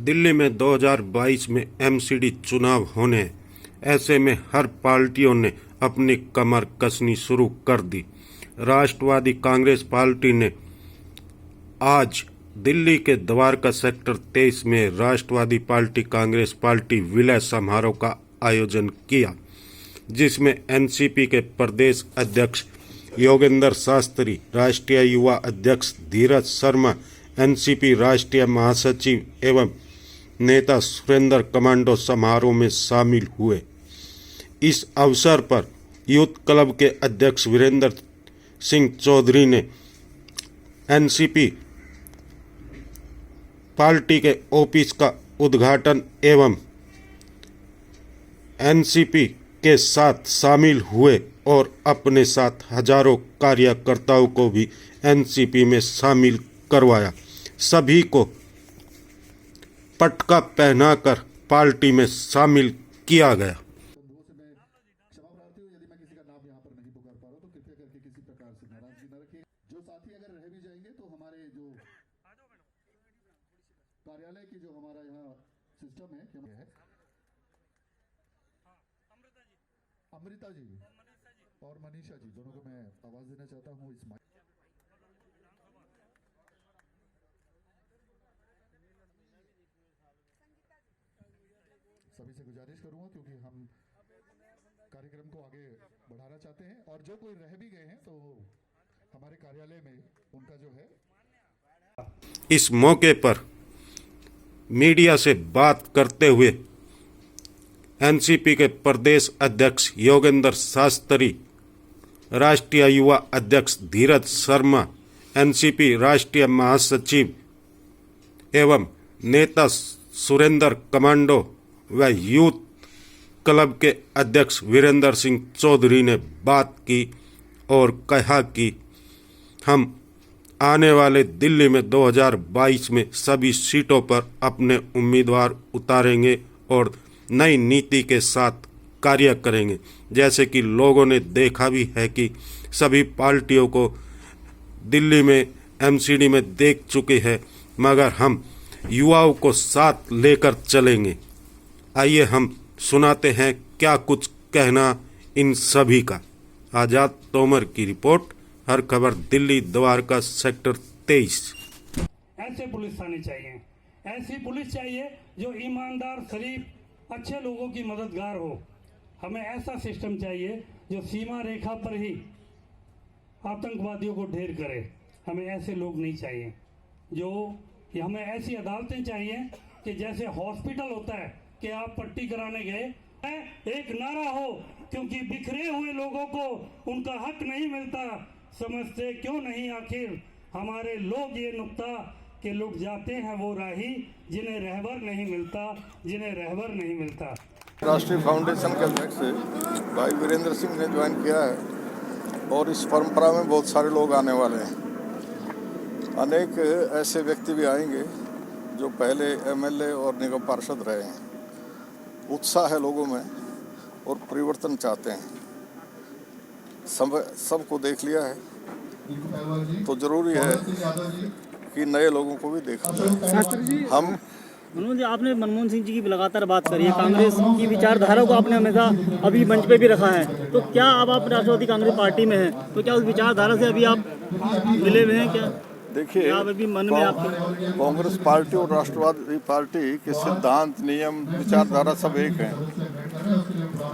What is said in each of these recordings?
दिल्ली में 2022 में एमसीडी चुनाव होने हैं। ऐसे में हर पार्टियों ने अपनी कमर कसनी शुरू कर दी। राष्ट्रवादी कांग्रेस पार्टी ने आज दिल्ली के द्वारका सेक्टर 23 में राष्ट्रवादी पार्टी कांग्रेस पार्टी विलय समारोह का आयोजन किया, जिसमें एनसीपी के प्रदेश अध्यक्ष योगेंद्र शास्त्री, राष्ट्रीय युवा अध्यक्ष धीरज शर्मा, एनसीपी राष्ट्रीय महासचिव एवं नेता सुरेंद्र कमांडो समारोह में शामिल हुए। इस अवसर पर यूथ क्लब के अध्यक्ष वीरेंद्र सिंह चौधरी ने एनसीपी पार्टी के ऑफिस का उद्घाटन एवं एनसीपी के साथ शामिल हुए और अपने साथ हजारों कार्यकर्ताओं को भी एनसीपी में शामिल करवाया। सभी को पटका पहनाकर पार्टी में शामिल किया गया। कार्यालय की जो हमारा यहाँ सिस्टम है अमृता जी और मनीषा जी, दोनों को मैं आवाज देना चाहता हूँ इस माइक। सभी से गुजारिश करूंगा क्योंकि हम कार्यक्रम को आगे बढ़ाना चाहते हैं और जो कोई रह भी गए हैं तो हमारे कार्यालय में उनका जो है। इस मौके पर मीडिया से बात करते हुए एनसीपी के प्रदेश अध्यक्ष योगेंद्र शास्त्री, राष्ट्रीय युवा अध्यक्ष धीरज शर्मा, एनसीपी राष्ट्रीय महासचिव एवं नेता सुरेंद्र कमांडो व यूथ क्लब के अध्यक्ष वीरेंद्र सिंह चौधरी ने बात की और कहा कि हम आने वाले दिल्ली में 2022 में सभी सीटों पर अपने उम्मीदवार उतारेंगे और नई नीति के साथ कार्य करेंगे। जैसे कि लोगों ने देखा भी है कि सभी पार्टियों को दिल्ली में एमसीडी में देख चुके हैं, मगर हम युवाओं को साथ लेकर चलेंगे। आइए हम सुनाते हैं क्या कुछ कहना इन सभी का। आजाद तोमर की रिपोर्ट, हर खबर दिल्ली द्वारका सेक्टर 23। ऐसे पुलिस आनी चाहिए, ऐसी पुलिस चाहिए जो ईमानदार, शरीफ, अच्छे लोगों की मददगार हो। हमें ऐसा सिस्टम चाहिए जो सीमा रेखा पर ही आतंकवादियों को ढेर करे। हमें ऐसे लोग नहीं चाहिए। हमें ऐसी अदालतें चाहिए कि जैसे हॉस्पिटल होता है कि आप पट्टी कराने गए, एक नारा हो, क्योंकि बिखरे हुए लोगों को उनका हक नहीं मिलता। समझते क्यों नहीं आखिर हमारे लोग ये नुक्ता कि लुट जाते हैं वो राही जिन्हें रहबर नहीं मिलता, जिन्हें रहबर नहीं मिलता। राष्ट्रीय फाउंडेशन के अध्यक्ष भाई वीरेंद्र सिंह ने ज्वाइन किया है और इस परंपरा में बहुत सारे लोग आने वाले हैं। अनेक ऐसे व्यक्ति भी आएंगे जो पहले एमएलए और निगम पार्षद रहे हैं। उत्साह है लोगों में और परिवर्तन चाहते हैं। सबको देख लिया है तो जरूरी है कि नए लोगों को भी देखा जाए। हम मनमोहन जी, आपने मनमोहन सिंह जी की लगातार बात करी है, कांग्रेस की विचारधारा को आपने हमेशा अभी मंच पे भी रखा है, तो क्या अब आप राष्ट्रवादी कांग्रेस पार्टी में हैं, तो क्या उस विचारधारा से अभी आप मिले हुए हैं? क्या देखिए, अभी मन में आपके कांग्रेस पार्टी और राष्ट्रवादी पार्टी के सिद्धांत, नियम, विचारधारा सब एक है।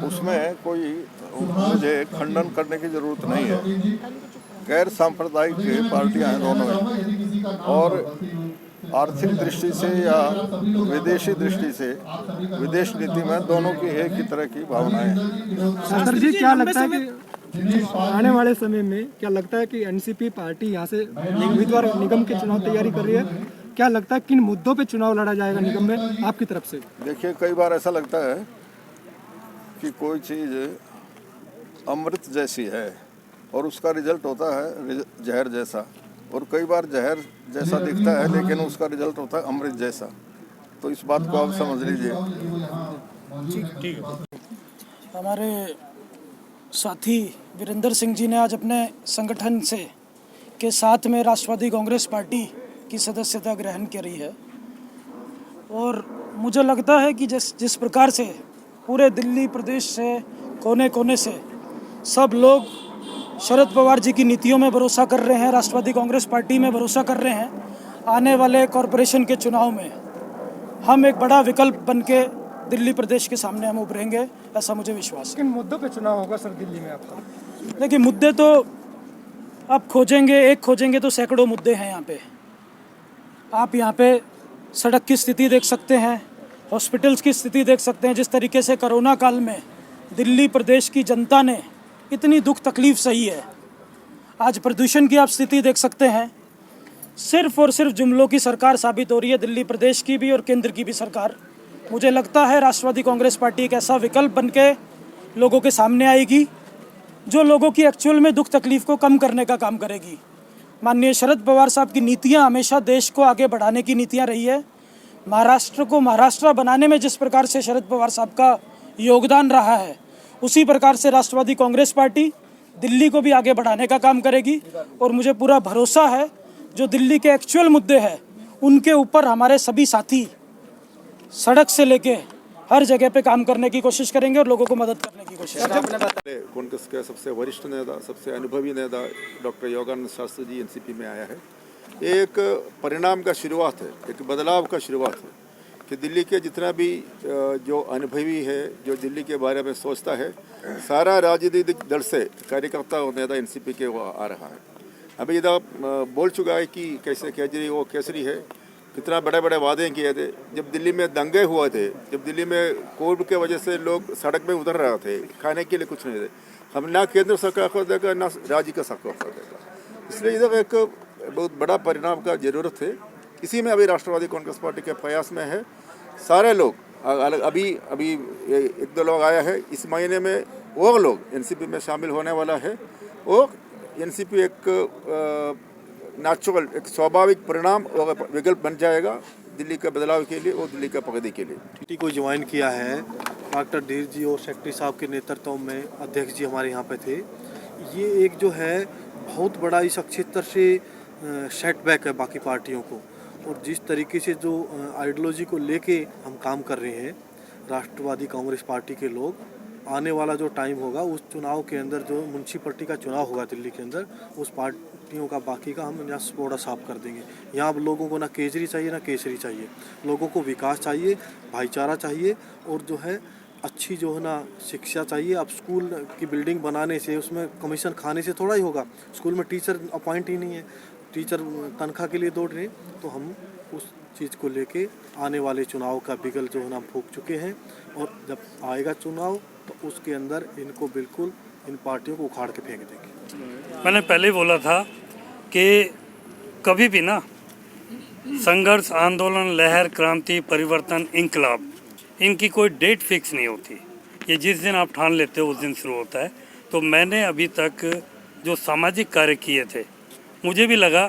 उसमें कोई मुझे खंडन करने की जरूरत नहीं है। गैर सांप्रदायिक पार्टियां हैं दोनों में, और आर्थिक दृष्टि से या विदेशी दृष्टि से विदेश नीति में दोनों की एक ही तरह की भावनाएं हैं। सर जी, क्या लगता है कि आने वाले समय में क्या लगता है कि एनसीपी पार्टी यहाँ से उम्मीदवार निगम के चुनाव तैयारी कर रही है? क्या लगता है किन मुद्दों पे चुनाव लड़ा जाएगा निगम में आपकी तरफ से? देखिए, कई बार ऐसा लगता है कि कोई चीज़ अमृत जैसी है और उसका रिजल्ट होता है जहर जैसा, और कई बार जहर जैसा दिखता है लेकिन उसका रिजल्ट होता है अमृत जैसा। तो इस बात को आप समझ लीजिए। ठीक है। हमारे साथी वीरेंद्र सिंह जी ने आज अपने संगठन से के साथ में राष्ट्रवादी कांग्रेस पार्टी की सदस्यता ग्रहण करी है। और मुझे लगता है कि जिस प्रकार से पूरे दिल्ली प्रदेश से कोने कोने से सब लोग शरद पवार जी की नीतियों में भरोसा कर रहे हैं, राष्ट्रवादी कांग्रेस पार्टी में भरोसा कर रहे हैं, आने वाले कॉरपोरेशन के चुनाव में हम एक बड़ा विकल्प बन के दिल्ली प्रदेश के सामने हम उभरेंगे, ऐसा मुझे विश्वास है। किन मुद्दों पे चुनाव होगा सर दिल्ली में आपका? देखिए, मुद्दे तो आप खोजेंगे तो सैकड़ों मुद्दे हैं यहाँ पे। आप यहाँ पे सड़क की स्थिति देख सकते हैं, हॉस्पिटल्स की स्थिति देख सकते हैं। जिस तरीके से कोरोना काल में दिल्ली प्रदेश की जनता ने इतनी दुख तकलीफ सही है, आज प्रदूषण की आप स्थिति देख सकते हैं। सिर्फ और सिर्फ जुमलों की सरकार साबित हो रही है दिल्ली प्रदेश की भी और केंद्र की भी सरकार। मुझे लगता है राष्ट्रवादी कांग्रेस पार्टी एक ऐसा विकल्प बन के लोगों के सामने आएगी जो लोगों की एक्चुअल में दुख तकलीफ को कम करने का काम करेगी। माननीय शरद पवार साहब की नीतियां हमेशा देश को आगे बढ़ाने की नीतियां रही है। महाराष्ट्र को महाराष्ट्र बनाने में जिस प्रकार से शरद पवार साहब का योगदान रहा है, उसी प्रकार से राष्ट्रवादी कांग्रेस पार्टी दिल्ली को भी आगे बढ़ाने का काम करेगी। और मुझे पूरा भरोसा है जो दिल्ली के एक्चुअल मुद्दे हैं उनके ऊपर हमारे सभी साथी सड़क से लेके हर जगह पे काम करने की कोशिश करेंगे और लोगों को मदद करने की कोशिश करेंगे। कांग्रेस के सबसे वरिष्ठ नेता, सबसे अनुभवी नेता डॉक्टर योगानंद शास्त्री जी एनसीपी में आया है। ये एक परिणाम का शुरुआत है, एक बदलाव का शुरुआत है कि दिल्ली के जितना भी जो अनुभवी है, जो दिल्ली के बारे में सोचता है, सारा राजनीतिक दल से कार्यकर्ता और नेता एनसीपी के वो आ रहा है। अभी इधर बोल चुका है कि कैसे केजरी वो केसरी है, कितना बड़े बड़े वादे किए थे। जब दिल्ली में दंगे हुए थे, जब दिल्ली में कोविड के वजह से लोग सड़क में उतर रहे थे, खाने के लिए कुछ नहीं थे, हम ना केंद्र सरकार को देगा ना राज्य का सरकार को देगा। इसलिए इधर एक बहुत बड़ा परिणाम का ज़रूरत है। इसी में अभी राष्ट्रवादी कांग्रेस पार्टी के प्रयास में है। सारे लोग अभी एक दो लोग आया है, इस महीने में और लोग एनसीपी में शामिल होने वाला है और एनसीपी एक नेचुरल, एक स्वाभाविक परिणाम और विकल्प बन जाएगा दिल्ली का बदलाव के लिए और दिल्ली का प्रगति के लिए। टीटी को ज्वाइन किया है डॉक्टर धीर जी और सेक्रेटरी साहब के नेतृत्व में, अध्यक्ष जी हमारे यहाँ पे थे। ये एक जो है बहुत बड़ा इस क्षेत्र से सेटबैक है बाकी पार्टियों को। और जिस तरीके से जो आइडियोलॉजी को लेके हम काम कर रहे हैं राष्ट्रवादी कांग्रेस पार्टी के लोग, आने वाला जो टाइम होगा उस चुनाव के अंदर, जो म्यूनसिपलिटी का चुनाव होगा दिल्ली के अंदर, उस पार्टियों का बाकी का हम यहाँ थोड़ा साफ कर देंगे। यहाँ अब लोगों को ना केजरी चाहिए ना केसरी चाहिए, लोगों को विकास चाहिए, भाईचारा चाहिए और जो है अच्छी जो है ना शिक्षा चाहिए। अब स्कूल की बिल्डिंग बनाने से, उसमें कमीशन खाने से थोड़ा ही होगा। स्कूल में टीचर अपॉइंट ही नहीं है, टीचर तनख्वाह के लिए दौड़ रहे हैं। तो हम उस चीज़ को लेके आने वाले चुनाव का बिगल जो है ना फूंक चुके हैं और जब आएगा चुनाव तो उसके अंदर इनको बिल्कुल इन पार्टियों को उखाड़ के फेंक देंगे। मैंने पहले ही बोला था कि कभी भी ना संघर्ष, आंदोलन, लहर, क्रांति, परिवर्तन, इंकलाब, इनकी कोई डेट फिक्स नहीं होती। ये जिस दिन आप ठान लेते हो उस दिन शुरू होता है। तो मैंने अभी तक जो सामाजिक कार्य किए थे, मुझे भी लगा,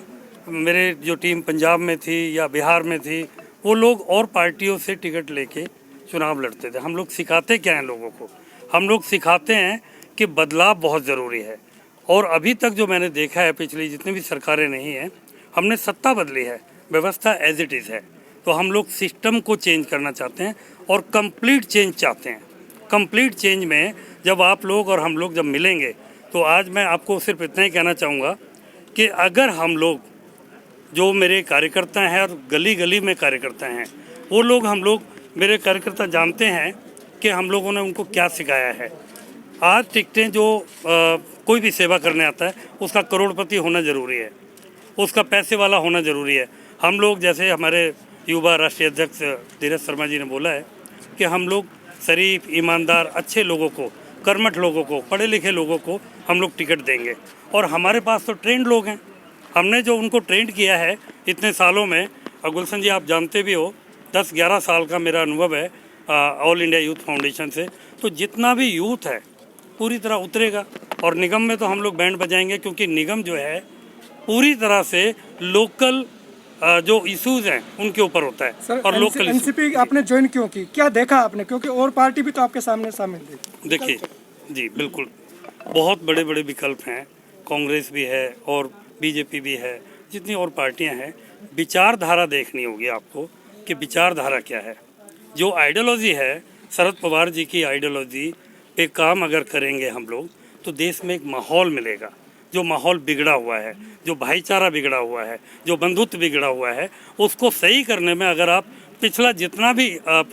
मेरे जो टीम पंजाब में थी या बिहार में थी, वो लोग और पार्टियों से टिकट लेके चुनाव लड़ते थे। हम लोग सिखाते क्या हैं लोगों को? हम लोग सिखाते हैं कि बदलाव बहुत ज़रूरी है। और अभी तक जो मैंने देखा है, पिछली जितनी भी सरकारें नहीं हैं, हमने सत्ता बदली है, व्यवस्था एज इट इज़ है। तो हम लोग सिस्टम को चेंज करना चाहते हैं और कंप्लीट चेंज चाहते हैं। कंप्लीट चेंज में जब आप लोग और हम लोग जब मिलेंगे, तो आज मैं आपको सिर्फ इतना ही कहना चाहूँगा कि अगर हम लोग, जो मेरे कार्यकर्ता हैं और गली गली में कार्यकर्ता हैं, वो लोग, हम लोग, मेरे कार्यकर्ता जानते हैं कि हम लोगों ने उनको क्या सिखाया है। आज टिकटें जो कोई भी सेवा करने आता है उसका करोड़पति होना ज़रूरी है, उसका पैसे वाला होना ज़रूरी है। हम लोग, जैसे हमारे युवा राष्ट्रीय अध्यक्ष धीरज शर्मा जी ने बोला है कि हम लोग शरीफ, ईमानदार, अच्छे लोगों को, कर्मठ लोगों को, पढ़े लिखे लोगों को हम लोग टिकट देंगे। और हमारे पास तो ट्रेंड लोग हैं, हमने जो उनको ट्रेंड किया है इतने सालों में। और गुलशन जी, आप जानते भी हो, 10-11 साल का मेरा अनुभव है ऑल इंडिया यूथ फाउंडेशन से। तो जितना भी यूथ है पूरी तरह उतरेगा। और निगम में तो हम लोग बैंड बजाएंगे, क्योंकि निगम जो है पूरी तरह से लोकल जो इश्यूज हैं उनके ऊपर होता है। सर, और लोकल एनसीपी आपने ज्वाइन क्यों की? क्या देखा आपने? क्योंकि और पार्टी भी तो आपके सामने शामिल थी। देखिए जी, बिल्कुल बहुत बड़े बड़े विकल्प हैं। कांग्रेस भी है और बीजेपी भी है, जितनी और पार्टियां हैं। विचारधारा देखनी होगी आपको, कि विचारधारा क्या है। जो आइडियोलॉजी है, शरद पवार जी की आइडियोलॉजी पे काम अगर करेंगे हम लोग तो देश में एक माहौल मिलेगा। जो माहौल बिगड़ा हुआ है, जो भाईचारा बिगड़ा हुआ है, जो बंधुत्व बिगड़ा हुआ है, उसको सही करने में अगर आप पिछला जितना भी आप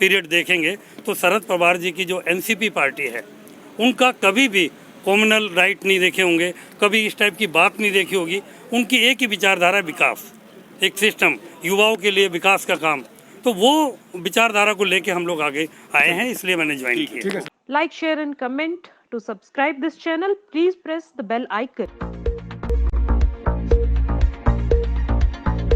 पीरियड देखेंगे तो शरद पवार जी की जो एनसीपी पार्टी है उनका कभी भी कॉम्युनल राइट नहीं देखे होंगे, कभी इस टाइप की बात नहीं देखी होगी। उनकी एक ही विचारधारा विकास, एक सिस्टम, युवाओं के लिए विकास का काम। तो वो विचारधारा को लेके हम लोग आगे आए हैं, इसलिए मैंने ज्वाइन किया। Like, share and comment. To subscribe this channel, please press the bell icon.